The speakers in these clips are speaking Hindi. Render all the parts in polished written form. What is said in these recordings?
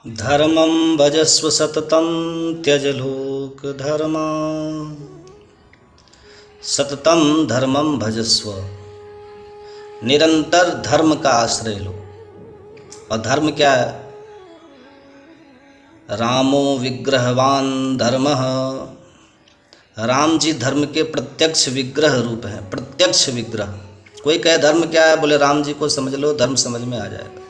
धर्मं भजस्व सततं त्यज लोकधर्मा। सततम धर्मं भजस्व, निरंतर धर्म का आश्रय लो। और धर्म क्या है? रामो विग्रहवान धर्मः। राम जी धर्म के प्रत्यक्ष विग्रह रूप हैं। प्रत्यक्ष विग्रह। कोई कहे धर्म क्या है, बोले राम जी को समझ लो, धर्म समझ में आ जाएगा।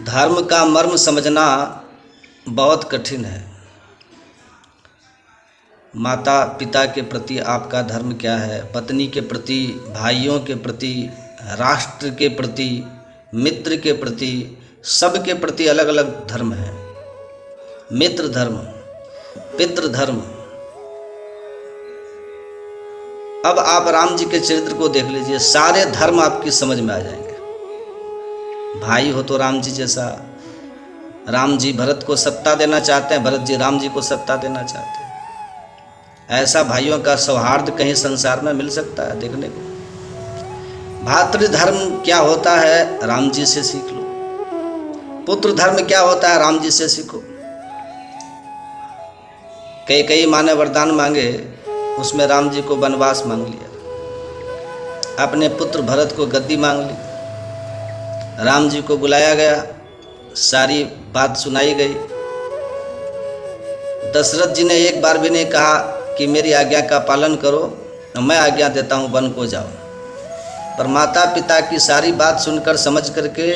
धर्म का मर्म समझना बहुत कठिन है। माता पिता के प्रति आपका धर्म क्या है, पत्नी के प्रति, भाइयों के प्रति, राष्ट्र के प्रति, मित्र के प्रति, सब के प्रति अलग अलग धर्म है। मित्र धर्म, पितृ धर्म। अब आप राम जी के चरित्र को देख लीजिए, सारे धर्म आपकी समझ में आ जाएंगे। भाई हो तो राम जी जैसा। राम जी भरत को सत्ता देना चाहते हैं, भरत जी राम जी को सत्ता देना चाहते हैं। ऐसा भाइयों का सौहार्द कहीं संसार में मिल सकता है देखने को? भातृधर्म क्या होता है, राम जी से सीख लो। पुत्र धर्म क्या होता है, राम जी से सीखो। कई माँ ने वरदान मांगे, उसमें राम जी को वनवास मांग लिया। अपने पुत्र भरत को गद्दी मांग ली। राम जी को बुलाया गया, सारी बात सुनाई गई। दशरथ जी ने एक बार भी नहीं कहा कि मेरी आज्ञा का पालन करो, मैं आज्ञा देता हूँ वन को जाओ। पर माता पिता की सारी बात सुनकर समझ करके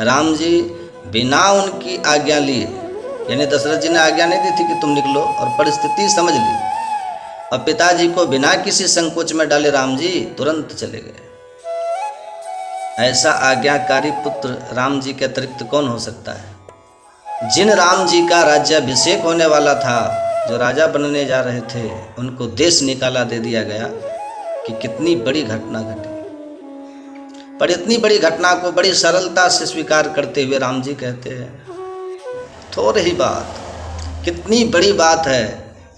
राम जी बिना उनकी आज्ञा लिए, यानी दशरथ जी ने आज्ञा नहीं दी थी कि तुम निकलो, और परिस्थिति समझ ली, और पिताजी को बिना किसी संकोच में डाले राम जी तुरंत चले गए। ऐसा आज्ञाकारी पुत्र राम जी के अतिरिक्त कौन हो सकता है? जिन राम जी का राज्याभिषेक होने वाला था, जो राजा बनने जा रहे थे, उनको देश निकाला दे दिया गया कि कितनी बड़ी घटना घटी। पर इतनी बड़ी घटना को बड़ी सरलता से स्वीकार करते हुए राम जी कहते हैं, थोड़ी ही बात, कितनी बड़ी बात है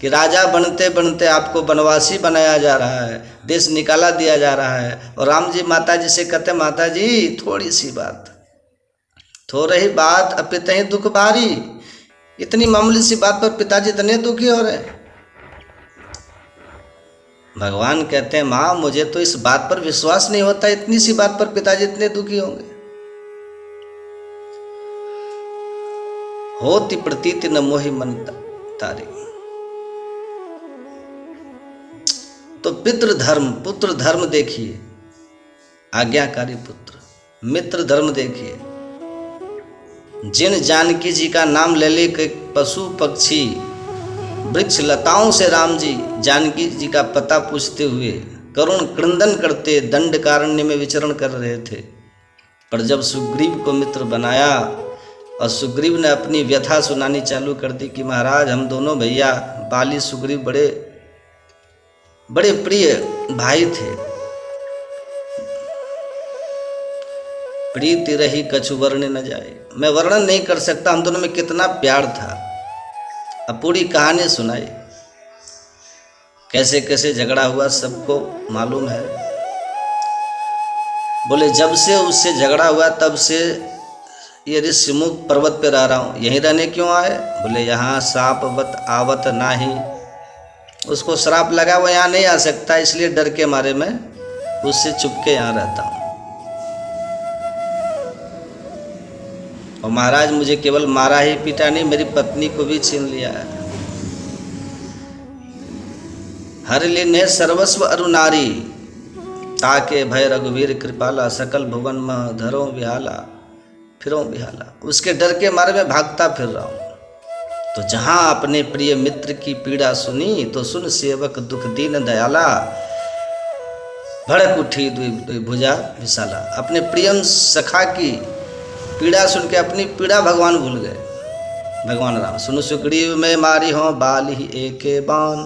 कि राजा बनते बनते आपको वनवासी बनाया जा रहा है, देश निकाला दिया जा रहा है। और राम जी माता जी से कहते, माता जी थोड़ी सी बात, थोड़ी ही बात अपित ही दुख भारी। इतनी मामूली सी बात पर पिताजी इतने दुखी हो रहे। भगवान कहते हैं, माँ मुझे तो इस बात पर विश्वास नहीं होता, इतनी सी बात पर पिताजी इतने दुखी होंगे। होती प्रतीति न मोहि मन तारी। तो पितृ धर्म, पुत्र धर्म देखिए, आज्ञाकारी पुत्र। मित्र धर्म देखिए, जिन जानकी जी का नाम ले ले के पशु पक्षी वृक्ष लताओं से राम जी जानकी जी का पता पूछते हुए करुण क्रंदन करते दंडकारण्य में विचरण कर रहे थे। पर जब सुग्रीव को मित्र बनाया और सुग्रीव ने अपनी व्यथा सुनानी चालू कर दी कि महाराज हम दोनों भैया बाली सुग्रीव बड़े प्रिय भाई थे, प्रीति रही कछु वर्ण न जाए। मैं वर्णन नहीं कर सकता हम दोनों में कितना प्यार था। अब पूरी कहानी सुनाई, कैसे कैसे झगड़ा हुआ सबको मालूम है। बोले जब से उससे झगड़ा हुआ तब से ये ऋषिमुख पर्वत पे रह रहा हूँ, यहीं रहने क्यों आए? बोले यहाँ सापवत आवत नाही। उसको श्राप लगा, वो यहाँ नहीं आ सकता, इसलिए डर के मारे मैं उससे चुपके यहाँ रहता हूँ। और महाराज मुझे केवल मारा ही पीटा नहीं, मेरी पत्नी को भी छीन लिया है। हर लीने सर्वस्व अरु नारी, ताके भय रघुवीर कृपाला, सकल भुवन मह धरो विहाला फिरो विहाला। उसके डर के मारे में भागता फिर रहा हूँ। तो जहाँ अपने प्रिय मित्र की पीड़ा सुनी, तो सुन सेवक दुख दीन दयाला, भड़क उठी दुई भुजा विशाला। अपने प्रियम सखा की पीड़ा सुन के अपनी पीड़ा भगवान भूल गए। भगवान राम, सुनु सुग्रीव में मारी हो बाली ही एके बाण,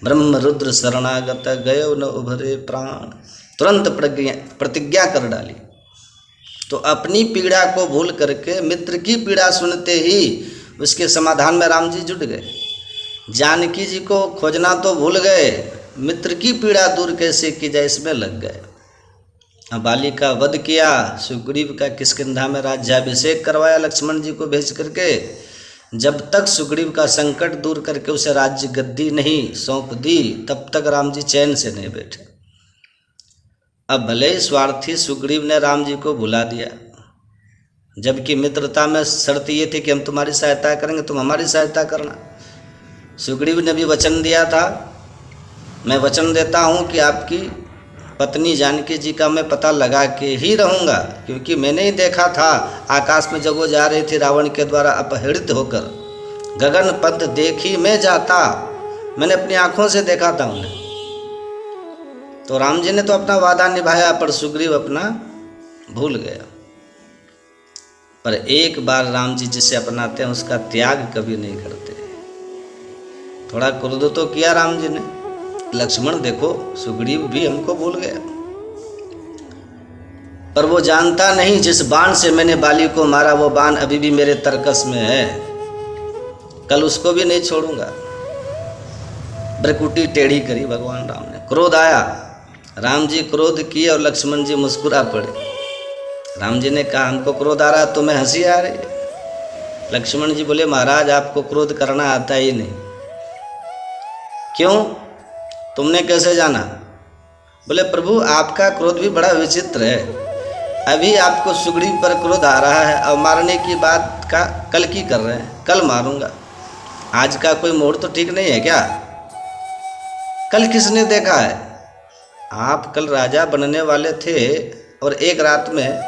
ब्रह्म रुद्र शरणागत गयो न उभरे प्राण। तुरंत प्रतिज्ञा कर डाली। तो अपनी पीड़ा को भूल करके मित्र की पीड़ा सुनते ही उसके समाधान में राम जी जुट गए। जानकी जी को खोजना तो भूल गए, मित्र की पीड़ा दूर कैसे की जाए इसमें लग गए। बाली का वध किया, सुग्रीव का किष्किंधा में राज्याभिषेक करवाया लक्ष्मण जी को भेज करके। जब तक सुग्रीव का संकट दूर करके उसे राज्य गद्दी नहीं सौंप दी, तब तक राम जी चैन से नहीं बैठे। अब भले ही स्वार्थी सुग्रीव ने राम जी को भुला दिया, जबकि मित्रता में शर्त ये थी कि हम तुम्हारी सहायता करेंगे, तुम हमारी सहायता करना। सुग्रीव ने भी वचन दिया था, मैं वचन देता हूँ कि आपकी पत्नी जानकी जी का मैं पता लगा के ही रहूँगा, क्योंकि मैंने ही देखा था आकाश में जब वो जा रही थी रावण के द्वारा अपहृत होकर, गगन पथ देखी मैं जाता, मैंने अपनी आँखों से देखा था उन्हें। तो राम जी ने तो अपना वादा निभाया, पर सुग्रीव अपना भूल गया। पर एक बार राम जी जिसे अपनाते हैं उसका त्याग कभी नहीं करते। थोड़ा क्रोध तो किया राम जी ने, लक्ष्मण देखो सुग्रीव भी हमको भूल गया, पर वो जानता नहीं जिस बाण से मैंने बाली को मारा वो बाण अभी भी मेरे तरकस में है, कल उसको भी नहीं छोड़ूंगा। ब्रकुटी टेढ़ी करी भगवान राम ने, क्रोध आया, राम जी क्रोध किए और लक्ष्मण जी मुस्कुरा पड़े। राम जी ने कहा हमको क्रोध आ रहा है, तुम्हें हंसी आ रही है। लक्ष्मण जी बोले महाराज आपको क्रोध करना आता ही नहीं। क्यों, तुमने कैसे जाना? बोले प्रभु आपका क्रोध भी बड़ा विचित्र है, अभी आपको सुग्रीव पर क्रोध आ रहा है और मारने की बात का कल की कर रहे हैं, कल मारूंगा। आज का कोई मोड़ तो ठीक नहीं है क्या? कल किसने देखा है? आप कल राजा बनने वाले थे और एक रात में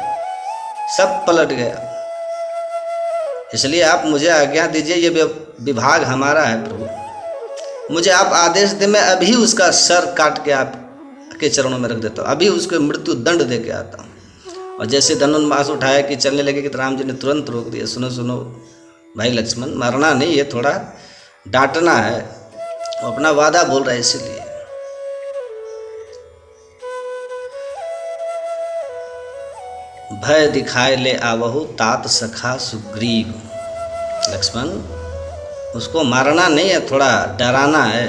सब पलट गया, इसलिए आप मुझे आज्ञा दीजिए, ये विभाग हमारा है प्रभु, मुझे आप आदेश दे, मैं अभी उसका सर काट के आपके चरणों में रख देता हूँ, अभी उसको मृत्यु दंड दे के आता हूँ। और जैसे धनुर्मास उठाया कि चलने लगे कि राम जी ने तुरंत रोक दिया, सुनो सुनो भाई लक्ष्मण, मारना नहीं, ये थोड़ा डांटना है, वो अपना वादा बोल रहा है इसीलिए। भय दिखाए ले आवहु तात सखा सुग्रीव, लक्ष्मण उसको मारना नहीं है, थोड़ा डराना है।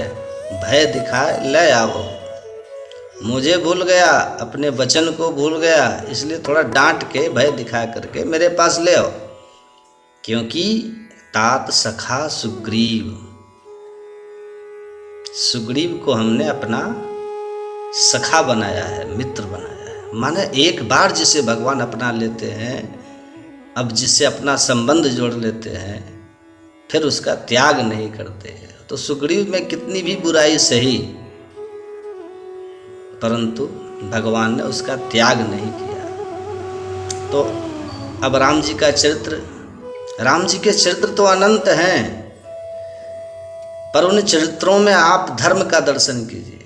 भय दिखाए ले आवो, मुझे भूल गया, अपने वचन को भूल गया, इसलिए थोड़ा डांट के भय दिखा करके मेरे पास ले आओ, क्योंकि तात सखा सुग्रीव, सुग्रीव को हमने अपना सखा बनाया है, मित्र बनाया है। माने एक बार जिसे भगवान अपना लेते हैं, अब जिससे अपना संबंध जोड़ लेते हैं, फिर उसका त्याग नहीं करते। तो सुग्रीव में कितनी भी बुराई सही, परंतु भगवान ने उसका त्याग नहीं किया। तो अब राम जी का चरित्र, राम जी के चरित्र तो अनंत हैं, पर उन चरित्रों में आप धर्म का दर्शन कीजिए।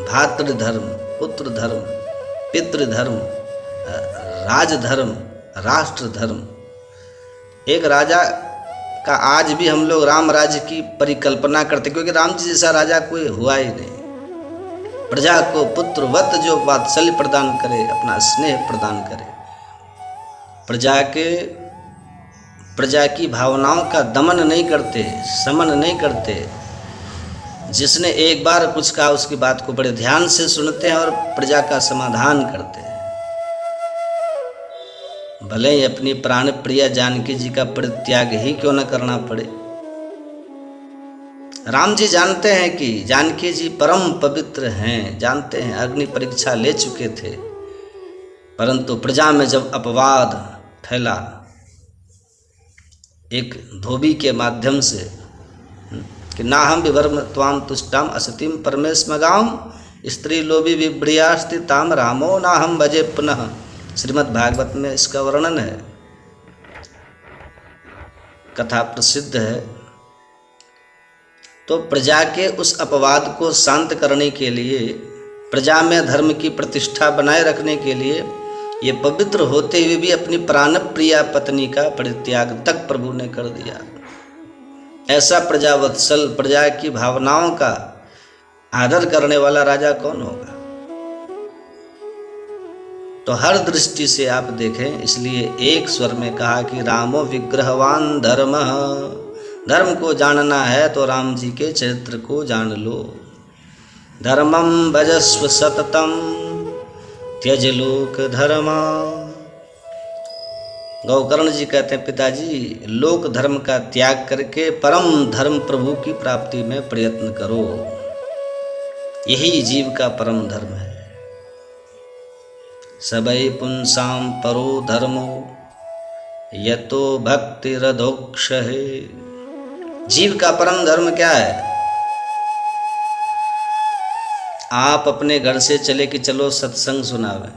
भातृधर्म, पुत्र धर्म, पितृधर्म, राजधर्म, राष्ट्र धर्म। एक राजा का आज भी हम लोग राम राज्य की परिकल्पना करते, क्योंकि राम जी जैसा राजा कोई हुआ ही नहीं। प्रजा को पुत्रवत जो वात्सल्य प्रदान करे, अपना स्नेह प्रदान करे, प्रजा की भावनाओं का दमन नहीं करते, समन नहीं करते। जिसने एक बार कुछ कहा उसकी बात को बड़े ध्यान से सुनते हैं और प्रजा का समाधान करते हैं। भले ही अपनी प्राण प्रिय जानकी जी का परित्याग ही क्यों न करना पड़े। राम जी जानते हैं कि जानकी जी परम पवित्र हैं, जानते हैं अग्नि परीक्षा ले चुके थे, परंतु प्रजा में जब अपवाद फैला एक धोबी के माध्यम से कि ना हम विभर्म त्वाम तुष्टाम असतिम परमेश्मगाम स्त्री लोभी विभ्रियास्ति ताम रामो ना हम भजे पुनः, श्रीमद् भागवत में इसका वर्णन है, कथा प्रसिद्ध है। तो प्रजा के उस अपवाद को शांत करने के लिए, प्रजा में धर्म की प्रतिष्ठा बनाए रखने के लिए, ये पवित्र होते हुए भी अपनी प्राण प्रिया पत्नी का परित्याग तक प्रभु ने कर दिया। ऐसा प्रजावत्सल, प्रजा की भावनाओं का आदर करने वाला राजा कौन होगा? तो हर दृष्टि से आप देखें, इसलिए एक स्वर में कहा कि रामो विग्रहवान धर्म, धर्म को जानना है तो राम जी के चरित्र को जान लो। धर्मम भजस्व सततम त्यज लोक धर्मा। गौकर्ण जी कहते हैं, पिताजी लोक धर्म का त्याग करके परम धर्म प्रभु की प्राप्ति में प्रयत्न करो। यही जीव का परम धर्म है। सबई पुंसाम परो धर्मो यतो भक्तिरधोक्ष है। जीव का परम धर्म क्या है? आप अपने घर से चले कि चलो सत्संग सुनावे,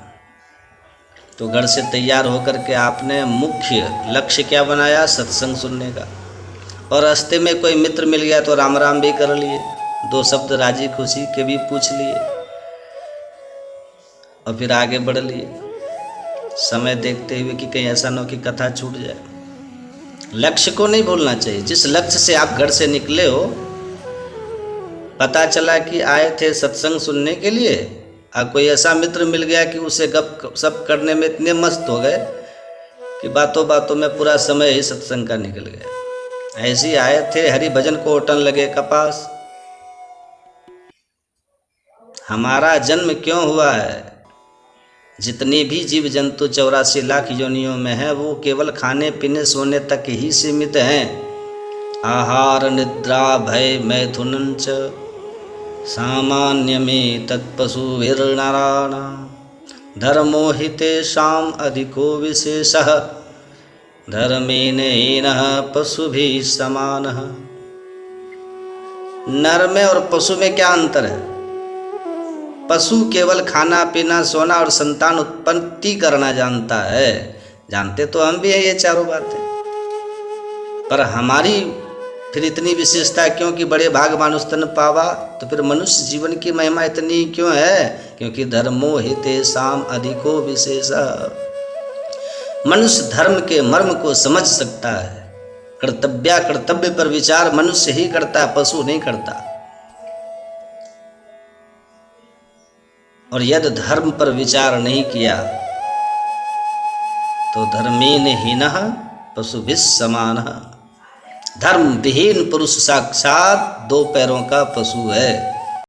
तो घर से तैयार होकर के आपने मुख्य लक्ष्य क्या बनाया? सत्संग सुनने का। और रास्ते में कोई मित्र मिल गया तो राम राम भी कर लिए, 2 शब्द राजी खुशी के भी पूछ लिए और फिर आगे बढ़ लिए, समय देखते हुए कि कहीं ऐसा न हो कि कथा छूट जाए। लक्ष्य को नहीं भूलना चाहिए। जिस लक्ष्य से आप घर से निकले हो, पता चला कि आए थे सत्संग सुनने के लिए, और कोई ऐसा मित्र मिल गया कि उसे गप सब करने में इतने मस्त हो गए कि बातों बातों में पूरा समय ही सत्संग का निकल गया। ऐसे ही आए थे, हरि भजन को ओटन लगे कपास। हमारा जन्म क्यों हुआ है? जितनी भी जीव जंतु 84 लाख योनियों में है, वो केवल खाने पीने सोने तक ही सीमित हैं। आहार निद्रा भय मैथुन च सामान्य में तत्पशुभिर्नराणां धर्मो हि तेषां अधिको विशेषः धर्मेण हीनः पशुभिः समानः। नर में और पशु में क्या अंतर है? पशु केवल खाना पीना सोना और संतान उत्पत्ति करना जानता है। जानते तो हम भी हैं ये चारों बातें, पर हमारी फिर इतनी विशेषता क्यों कि बड़े भाग मानुष तन पावा। तो फिर मनुष्य जीवन की महिमा इतनी क्यों है? क्योंकि धर्मो हि तेषां अधिको विशेषः। मनुष्य धर्म के मर्म को समझ सकता है। कर्तव्य पर विचार मनुष्य ही करता है, पशु नहीं करता। और यदि धर्म पर विचार नहीं किया तो धर्मेन हीनः पशुभिः समानः। धर्म विहीन पुरुष साक्षात 2 पैरों का पशु है।